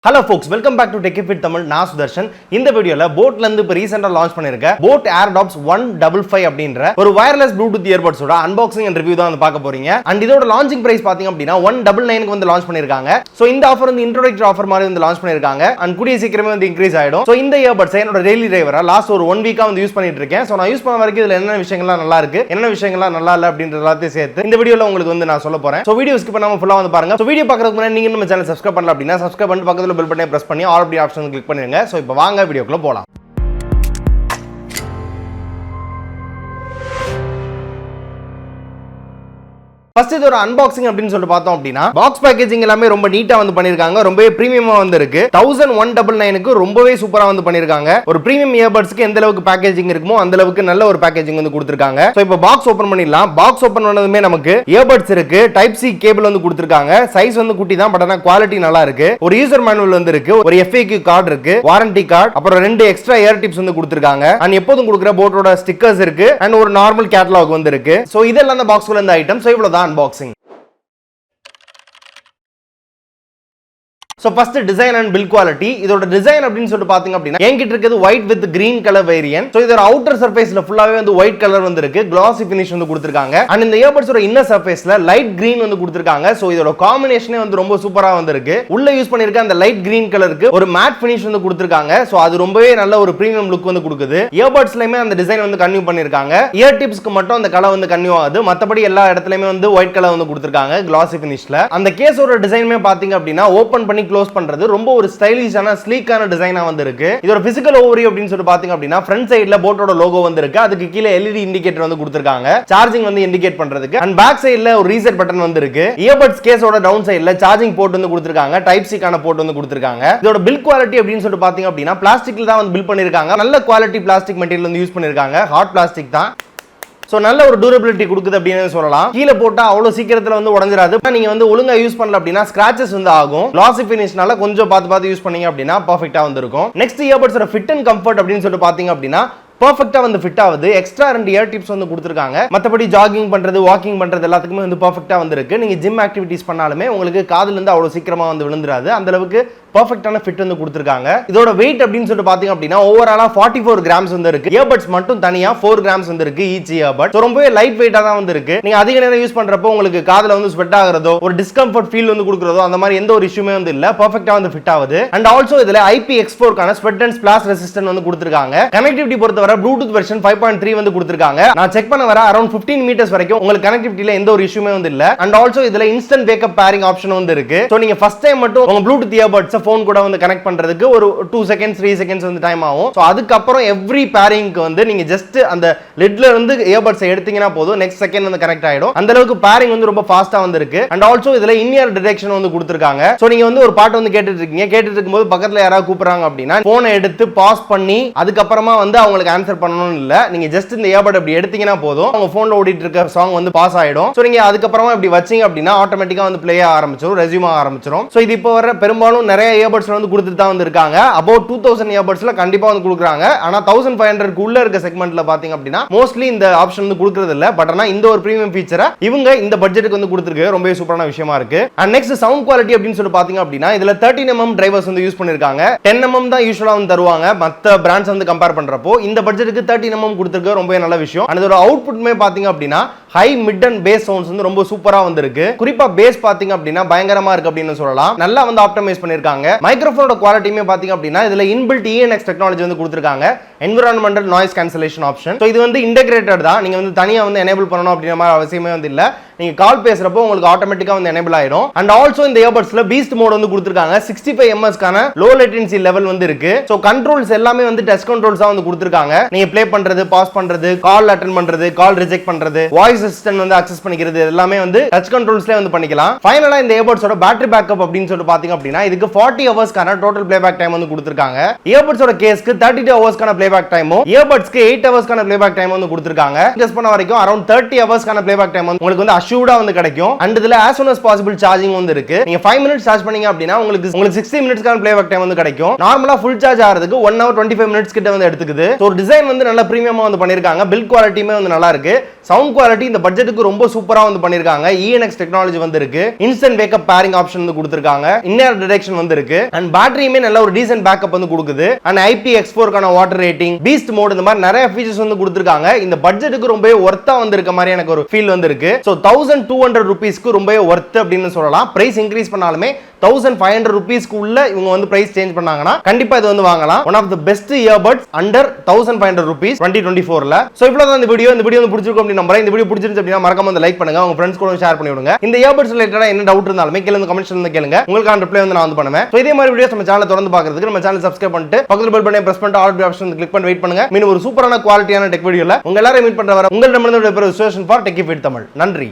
Hello folks, welcome back to Tech Fit Tamil. நான் சுதர்ஷன். இந்த வீடியோல boAtல இருந்து இப்ப ரீசன்ட்டா லான்ச் பண்ணிருக்க boAt Airdopes 155 அப்படிங்கற ஒரு வயர்லெஸ் Bluetooth Earbuds ஓட அன்பாக்சிங் அண்ட் ரிவ்யூ தான் வந்து பார்க்க போறீங்க. அண்ட் இதோட லான்ச்சிங் பிரைஸ் பாத்தீங்க அப்படினா 199 க்கு வந்து லான்ச் பண்ணிருக்காங்க. சோ இந்த ஆஃபர் வந்து இன்ட்ரோடக்டரி ஆஃபர் மாதிரி வந்து லான்ச் பண்ணிருக்காங்க. அண்ட் கூடிய சீக்கிரமே வந்து இன்கிரீஸ் ஆயிடும். சோ இந்த இயர்பட்ஸ் என்னோட டெய்லி டிரைவரா லாஸ்ட் ஒரு 1 வீக்கா வந்து யூஸ் பண்ணிட்டு இருக்கேன். சோ நான் யூஸ் பண்ண வரைக்கும் இதுல என்ன விஷயங்கள்லாம் நல்லா இருக்கு, என்ன விஷயங்கள்லாம் நல்லா இல்ல அப்படிங்கறது எல்லாத்தையும் சேர்த்து இந்த வீடியோல உங்களுக்கு வந்து நான் சொல்ல போறேன். சோ வீடியோ ஸ்கிப் பண்ணாம ஃபுல்லா வந்து பாருங்க. சோ வீடியோ பார்க்கறதுக்கு முன்னாடி நீங்க நம்ம சேனல் சப்ஸ்கிரைப் பண்ணல அப்படினா சப்ஸ்கிரைப் பண்ணி பக்கத்துல பெல் பட்டனை பிரஸ் பண்ணி ஆல் அப்படி ஆப்ஷன் கிளிக் பண்ணிருங்க. சோ இப்போ வாங்க வீடியோக்குள்ள போலாம். ஃபர்ஸ்ட் இது ஒரு அன்பாக்சிங் அப்படின்னு சொல்லிட்டு பார்த்தோம் அப்படின்னா பாக்ஸ் பேக்கேஜிங் எல்லாமே ரொம்ப நீட்டா வந்து பண்ணிருக்காங்க. ரொம்பவே பிரீமியமா வந்து இருக்கு. 1199 க்கு ரொம்பவே சூப்பரா வந்து பண்ணிருக்காங்க. ஒரு பிரீமியம் இயர்பட்ஸ்க்கு எந்த அளவுக்கு பேக்கேஜிங் இருக்குமோ அந்த அளவுக்கு நல்ல ஒரு பேக்கேஜிங் வந்து கொடுத்திருக்காங்க. சோ இப்போ பாக்ஸ் ஓபன் பண்ணிடலாம். பாக்ஸ் ஓபன் பண்ணதுமே நமக்கு இயர்பட்ஸ் இருக்கு, டைப் சி கேபிள் வந்து கொடுத்திருக்காங்க. சைஸ் வந்து குட்டி தான், பட் ஆனா குவாலிட்டி நல்லா இருக்கு. ஒரு யூசர் மேனுவல் வந்து இருக்கு, ஒரு FAQ கார்டு இருக்கு, வாரண்டி கார்டு, அப்புறம் 2 எக்ஸ்ட்ரா இயர் டிப்ஸ் வந்து கொடுத்திருக்காங்க. அண்ட் எப்போதும் கொடுக்கிற போட்டோட ஸ்டிக்கர்ஸ் இருக்கு, அண்ட் ஒரு நார்மல் கேட்டலாக் வந்து இருக்கு. சோ இதெல்லாம் அந்த பாக்ஸ்க்குள்ள இந்த ஐட்டம். சோ இவ்வளவுதான் unboxing. So first design and build quality. இதோட டிசைன் அப்படினு சொல்லிட்டு பாத்தீங்க அப்படினா என்கிட்ட இருக்குது white with green color variant. So இதோட outer surfaceல ஃபுல்லாவே வந்து white color வந்து இருக்கு. glossy finish வந்து கொடுத்திருக்காங்க. and இந்த earbuds ஓட inner surfaceல light green வந்து கொடுத்திருக்காங்க. So இதோட காம்பினேஷனே வந்து ரொம்ப சூப்பரா வந்து இருக்கு. உள்ள யூஸ் பண்ணிருக்க அந்த light green கலருக்கு ஒரு matte finish வந்து கொடுத்திருக்காங்க. So அது ரொம்பவே நல்ல ஒரு பிரீமியம் லுக் வந்து கொடுக்குது. earbudsலயுமே அந்த டிசைன் வந்து கன்டினியூ பண்ணிருக்காங்க. ear tipsக்கு மட்டும் அந்த கலர் வந்து கன்டினியூ ஆகுது. மத்தபடி எல்லா இடத்துலயுமே வந்து white கலர் வந்து கொடுத்திருக்காங்க glossy finishல. அந்த கேஸோட டிசைனுமே பாத்தீங்க அப்படினா ஓபன் பண்ணி க்ளோஸ் பண்றது ரொம்ப ஒரு ஸ்டைலிஷான ஸ்லீக்கான டிசைனா வந்து இருக்கு. இதோட பிசிக்கல் ஓவர்வியூ அப்படினு சொல்லிட்டு பாத்தீங்க அப்படினா ஃப்ரண்ட் சைடுல போட்டோட லோகோ வந்து இருக்கு. அதுக்கு கீழ LED இண்டிகேட்டர் வந்து கொடுத்திருக்காங்க, சார்ஜிங் வந்து இண்டிகேட் பண்றதுக்கு. அண்ட் பேக் சைடுல ஒரு ரீசெட் பட்டன் வந்து இருக்கு. இயர்பட்ஸ் கேஸோட டவுன் சைடுல சார்ஜிங் போர்ட் வந்து கொடுத்திருக்காங்க, டைப் சி கான போர்ட் வந்து கொடுத்திருக்காங்க. இதோட பில்ட் குவாலிட்டி அப்படினு சொல்லிட்டு பாத்தீங்க அப்படினா பிளாஸ்டிக்ல தான் வந்து பில்ட் பண்ணிருக்காங்க. நல்ல குவாலிட்டி பிளாஸ்டிக் மெட்டீரியல் வந்து யூஸ் பண்ணிருக்காங்க. ஹார்ட் பிளாஸ்டிக் தான். சோ நல்ல ஒரு டியூரபிலிட்டி கொடுக்குது அப்படின்னு சொல்லலாம். கீழ போட்டா அவ்வளவு சீக்கிரத்துல வந்து உடைஞ்சிராது. நீங்க வந்து ஒழுங்கா யூஸ் பண்ணல அப்படினா ஸ்கிராச்சஸ் வந்து ஆகும். glossy finishனால கொஞ்சம் பார்த்து யூஸ் பண்ணீங்க அப்படினா பெர்ஃபெக்ட்டா வந்து இருக்கும். நெக்ஸ்ட் இயர்பட்ஸோட ஃபிட் அண்ட் கம்ஃபர்ட் அப்படின்னு சொல்லிட்டு பாத்தீங்க அப்படினா பெர்ஃபெக்ட்டா வந்து ஃபிட் ஆகுது. எக்ஸ்ட்ரா 2 இயர் டிப்ஸ் வந்து கொடுத்திருக்காங்க. மத்தபடி ஜாகிங் பண்றது, வாக்கிங் பண்றது எல்லாத்துக்குமே வந்து பெர்ஃபெக்ட்டா வந்து இருக்கு. நீங்க ஜிம் ஆக்டிவிட்டீஸ் பண்ணாலுமே உங்களுக்கு காதுல இருந்து அவ்வளவு சீக்கிரமா வந்து விழுந்துராது. அந்த அளவுக்கு பெர்ஃபெக்ட்டான ஃபிட் வந்து கொடுத்திருக்காங்க. இதோட weight அப்படினு சொல்லிட்டு பாத்தீங்க அப்படினா ஓவராலா 44 கிராம்ஸ் வந்து இருக்கு. இயர்பட்ஸ் மட்டும் தனியா 4 கிராம்ஸ் வந்து இருக்கு ஈச் இயர்பட். சோ ரொம்பவே லைட் வெயிட்டா தான் வந்து இருக்கு. நீங்க அதிக நேரம் யூஸ் பண்றப்போ உங்களுக்கு காதுல வந்து ஸ்வெட் ஆகுறதோ ஒரு டிஸ்கம்ஃபர்ட் ஃபீல் வந்து கொடுக்கறதோ அந்த மாதிரி எந்த ஒரு இஷ்யூமே வந்து இல்ல. பெர்ஃபெக்ட்டா வந்து ஃபிட் ஆகுது. அண்ட் ஆல்சோ இதுல IPX4 கான ஸ்வெட் அண்ட் ஸ்பிளாஷ் ரெசிஸ்டன்ட் வந்து கொடுத்திருக்காங்க. கனெக்டிவிட்டி பொறுத்தவரை ப்ளூடூத் வெர்ஷன் 5.3 வந்து கொடுத்திருக்காங்க. நான் செக் பண்ண வர அரௌண்ட் 15 மீட்டர்ஸ் வரைக்கும் உங்களுக்கு கனெக்டிவிட்டில எந்த ஒரு இஷ்யூமே வந்து இல்ல. அண்ட் ஆல்சோ இதுல இன்ஸ்டன்ட் வேக்கப் பேரிங் ஆப்ஷன் வந்து இருக்கு. சோ நீங்க ஃபர்ஸ்ட் டைம் மட்டும் உங்க ப்ளூடூத் இயர்பட்ஸ் ஃபோன் கூட வந்து கனெக்ட் பண்றதுக்கு ஒரு 2 செகண்ட்ஸ் 3 செகண்ட்ஸ் வந்து டைம் ஆகும். சோ அதுக்கு அப்புறம் எவ்ரி பேரிங்க்கு வந்து நீங்க ஜஸ்ட் அந்த லிட்ல இருந்து இயர்பட்ஸ் எடுத்தீங்கன்னா போதும், நெக்ஸ்ட் செகண்ட் வந்து கனெக்ட் ஆயிடும். அந்த அளவுக்கு பேரிங் வந்து ரொம்ப ஃபாஸ்டா வந்து இருக்கு. அண்ட் ஆல்சோ இதுல இன் இயர் டிடெக்ஷன் வந்து கொடுத்திருக்காங்க. சோ நீங்க வந்து ஒரு பாட்டு வந்து கேட்டுட்டு இருக்கீங்க, கேட்டுட்டு இருக்கும்போது பக்கத்துல யாராவது கூப்பிடுறாங்க அப்படினா போனை எடுத்து பாஸ் பண்ணி அதுக்கு அப்புறமா வந்து அவங்களுக்கு ஆன்சர் பண்ணணும்னு இல்ல. நீங்க ஜஸ்ட் இந்த இயர்பட் அப்படி எடுத்தீங்கன்னா போதும், உங்க போன்ல ஓடிட்டு இருக்க சாங் வந்து பாஸ் ஆயிடும். சோ நீங்க அதுக்கு அப்புறமா இப்படி வச்சீங்க அப்படினா ஆட்டோமேட்டிக்கா வந்து ப்ளே ஆரம்பிச்சிரும், ரெஸ்யூம் ஆரம்பிச்சிரும். சோ இது இப்போ வர பெரும்பாலும் நிறைய இயர்பட்ஸ்ல வந்து கொடுத்துட்டு தான் வந்து இருக்காங்க. about 2000 இயர்பட்ஸ்ல கண்டிப்பா வந்து கொடுக்குறாங்க. ஆனா 1500 க்கு உள்ள இருக்க செக்மெண்ட்ல பாத்தீங்க அப்படினா மோஸ்ட்லி இந்த ஆப்ஷன் வந்து கொடுக்கிறது இல்ல. பட் ஆனா இந்த ஒரு பிரீமியம் ஃபீச்சரை இவங்க இந்த பட்ஜெட்டுக்கு வந்து கொடுத்திருக்காங்க. ரொம்ப சூப்பரான விஷயமா இருக்கு. அண்ட் நெக்ஸ்ட் சவுண்ட் குவாலிட்டி அப்படின்னு சொல்லி பாத்தீங்க அப்படினா இதுல 13mm டிரைவர்ஸ் வந்து யூஸ் பண்ணிருக்காங்க. 10mm தான் யூசுவலா வந்து தருவாங்க மத்த பிராண்ட்ஸ் வந்து கம்பேர் பண்றப்போ. இந்த பட்ஜெட்டுக்கு 13mm கொடுத்திருக்க ரொம்ப நல்ல விஷயம். அண்ட் இதோட அவுட்புட்மே பாத்தீங்க அப்படினா high mid and bass sounds வந்து ரொம்ப சூப்பரா வந்து இருக்கு. குறிப்பா பேஸ் பாத்தீங்க அப்படினா பயங்கரமா இருக்கு அப்படின்னு சொல்லலாம். நல்லா வந்து ஆப்டிமைஸ் பண்ணிருக்காங்க. மைக்ரோஃபோனோட குவாலிட்டியுமே பாத்தீங்க அப்படினா இதுல இன்பில்ட் ENX டெக்னாலஜி வந்து கொடுத்திருக்காங்க, environmental noise cancellation option. So இது வந்து இன்டகிரேட்டட் தான். நீங்க வந்து தனியா வந்து எனேபிள் பண்ணனும் அப்படிங்கிற மாதிரி அவசியமே வந்து இல்ல. நீங்க கால் பேசுறப்போ உங்களுக்கு ஆட்டோமேட்டிக்கா வந்து எனேபிள் ஆயிடும். அண்ட் ஆல்சோ இந்த இயர்பட்ஸ்ல பீஸ்ட் மோட் வந்து கொடுத்திருக்காங்க. 65 ms கான லோ லேட்டன்சி லெவல் வந்து இருக்கு. சோ கண்ட்ரோல்ஸ் எல்லாமே வந்து டச் கண்ட்ரோல்ஸா வந்து கொடுத்திருக்காங்க. நீங்க ப்ளே பண்றது, பாஸ் பண்றது, கால் அட்டெண்ட் பண்றது, கால் ரிஜெக்ட் பண்றது, வாய்ஸ் அசிஸ்டன்ட் வந்து அக்சஸ் பண்ணிக்கிறது எல்லாமே வந்து டச் கண்ட்ரோல்ஸ்ல வந்து பண்ணிக்கலாம். ஃபைனலா இந்த இயர்பட்ஸோட பேட்டரி பேக்கப் அப்படின்னு சொல்லிட்டு பாத்தீங்க அப்படினா இதுக்கு 40 hours கான டோட்டல் ப்ளேபேக் டைம் வந்து கொடுத்திருக்காங்க. இயர்பட்ஸோட கேஸ்க்கு 32 hours கான ப்ளேபேக் டைமும் இயர்பட்ஸ்க்கு 8 hours கான ப்ளேபேக் டைம் வந்து கொடுத்திருக்காங்க. டெஸ்ட் பண்ண வரைக்கும் அரௌண்ட் 30 hours கான ப்ளேபேக் டைம் வந்து உங்களுக்கு வந்து அஷ்யூர்டா வந்து கிடைக்கும். அண்ட் இதுல as soon as possible charging வந்து இருக்கு. நீங்க 5 minutes சார்ஜ் பண்ணீங்க அப்படினா உங்களுக்கு 60 minutesக்கான ப்ளே பேக் டைம் வந்து கிடைக்கும். நார்மலா ஃபுல் சார்ஜ் ஆகிறதுக்கு 1 hour 25 minutes கிட்ட வந்து எடுத்துக்குது. சோ டிசைன் வந்து நல்ல பிரீமியமா வந்து பண்ணிருக்காங்க. பில்ட் குவாலிட்டியுமே வந்து நல்லா இருக்கு. சவுண்ட் குவாலிட்டி இந்த பட்ஜெட்டுக்கு ரொம்ப சூப்பரா வந்து பண்ணிருக்காங்க. ENX டெக்னாலஜி வந்து இருக்கு. இன்ஸ்டன்ட் வேக்கப் பேரிங் ஆப்ஷன் வந்து கொடுத்திருக்காங்க. இன்னர் டிடெக்ஷன் வந்து இருக்கு. அண்ட் பேட்டரியுமே நல்ல ஒரு டீசன்ட் பேக்கப் வந்து கொடுக்குது. அண்ட் IPX4 கான வாட்டர் ரேட்டிங், பீஸ்ட் மோட் இந்த மாதிரி நிறைய ஃபீச்சர்ஸ் வந்து கொடுத்திருக்காங்க. இந்த பட்ஜெட்டுக்கு ரொம்பவே ஒர்த்தா வந்து இருக்க மாதிரி எனக்கு ஒரு ஃபீல் வந்து இருக்கு. சோ 1200 ரூபீஸ்க்கு ரொம்பவே ஒர்த் அப்படின்னு சொல்லலாம். பிரைஸ் இன்க்ரீஸ் பண்ணாலுமே 1500 ரூபீஸ்க்கு உள்ள இவங்க வந்து பிரைஸ் சேஞ்ச் பண்ணாங்கன்னா கண்டிப்பா இது வந்து வாங்கலாம். One of the best earbuds under 1500 rupees 2024ல. சோ இவ்வளவுதான் இந்த வீடியோ வந்து பிடிச்சிருக்கும் அப்படி நம்புறேன். இந்த வீடியோ பிடிச்சிருந்துச்சு அப்படினா மறக்காம வந்து லைக் பண்ணுங்க, உங்க ஃப்ரெண்ட்ஸ் கூட ஷேர் பண்ணி விடுங்க. இந்த இயர்பட்ஸ் ரிலேட்டடா என்ன டவுட் இருந்தாலுமே கீழ இந்த கமெண்ட்ஸ்ல வந்து கேளுங்க. உங்களுக்கான ரிப்ளை வந்து நான் வந்து பண்ணுவேன். சோ இதே மாதிரி வீடியோஸ் நம்ம சேனலை தொடர்ந்து பார்க்கிறதுக்கு நம்ம சேனலை சப்ஸ்கிரைப் பண்ணிட்டு பக்கத்துல பெல் பட்டனை பிரஸ் பண்ணிட்டு ஆல் ஆப்ஷன் கிளிக் பண்ணி வெயிட் பண்ணுங்க. மீண்டும் ஒரு சூப்பரான குவாலிட்டியான டெக் வீடியோல உங்க எல்லாரையும் மீட் பண்ற வரை உங்களிடமிருந்து விடைபெறுவது Sureshan for techie feed Tamil. நன்றி.